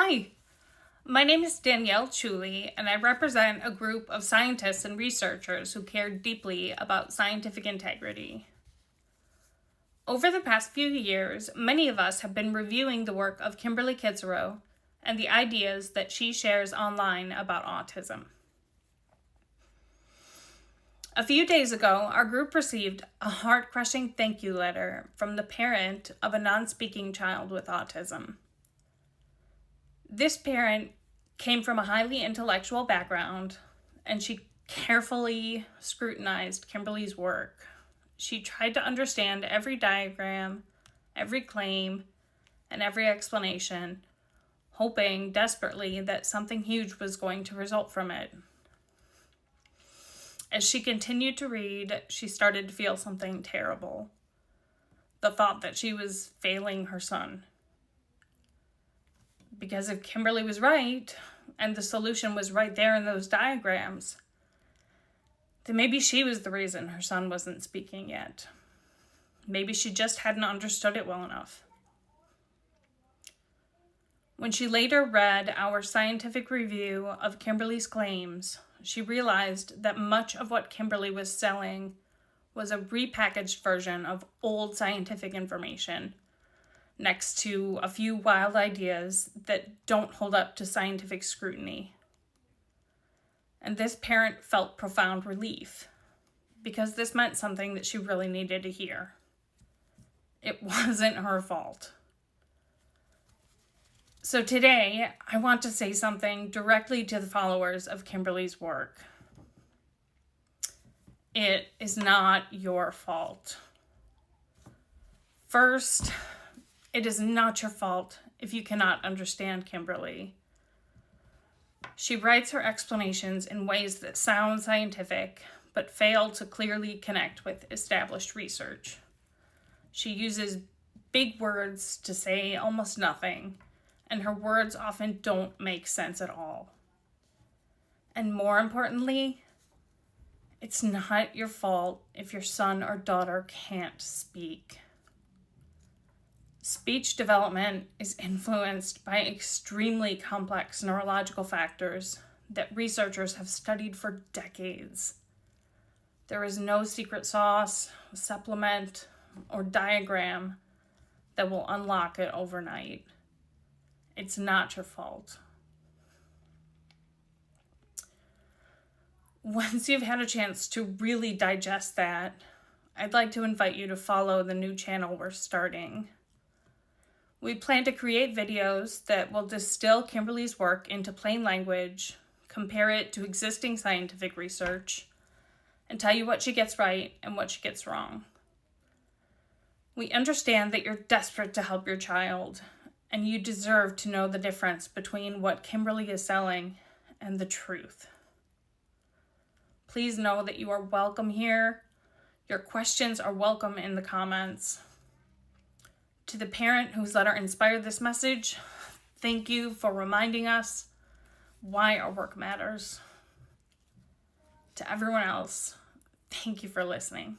Hi, my name is Danielle Chuli, and I represent a group of scientists and researchers who care deeply about scientific integrity. Over the past few years, many of us have been reviewing the work of Kimberly Kitzerow and the ideas that she shares online about autism. A few days ago, our group received a heart-crushing thank you letter from the parent of a non-speaking child with autism. This parent came from a highly intellectual background, and she carefully scrutinized Kimberly's work. She tried to understand every diagram, every claim, and every explanation, hoping desperately that something huge was going to result from it. As she continued to read, she started to feel something terrible. The thought that she was failing her son. Because if Kimberly was right, and the solution was right there in those diagrams, then maybe she was the reason her son wasn't speaking yet. Maybe she just hadn't understood it well enough. When she later read our scientific review of Kimberly's claims, she realized that much of what Kimberly was selling was a repackaged version of old scientific information, next to a few wild ideas that don't hold up to scientific scrutiny. And this parent felt profound relief, because this meant something that she really needed to hear. It wasn't her fault. So today, I want to say something directly to the followers of Kimberly's work. It is not your fault. First, it is not your fault if you cannot understand Kimberly. She writes her explanations in ways that sound scientific, but fail to clearly connect with established research. She uses big words to say almost nothing, and her words often don't make sense at all. And more importantly, it's not your fault if your son or daughter can't speak. Speech development is influenced by extremely complex neurological factors that researchers have studied for decades. There is no secret sauce, supplement, or diagram that will unlock it overnight. It's not your fault. Once you've had a chance to really digest that, I'd like to invite you to follow the new channel we're starting. We plan to create videos that will distill Kimberly's work into plain language, compare it to existing scientific research, and tell you what she gets right and what she gets wrong. We understand that you're desperate to help your child, and you deserve to know the difference between what Kimberly is selling and the truth. Please know that you are welcome here. Your questions are welcome in the comments. To the parent whose letter inspired this message, thank you for reminding us why our work matters. To everyone else, thank you for listening.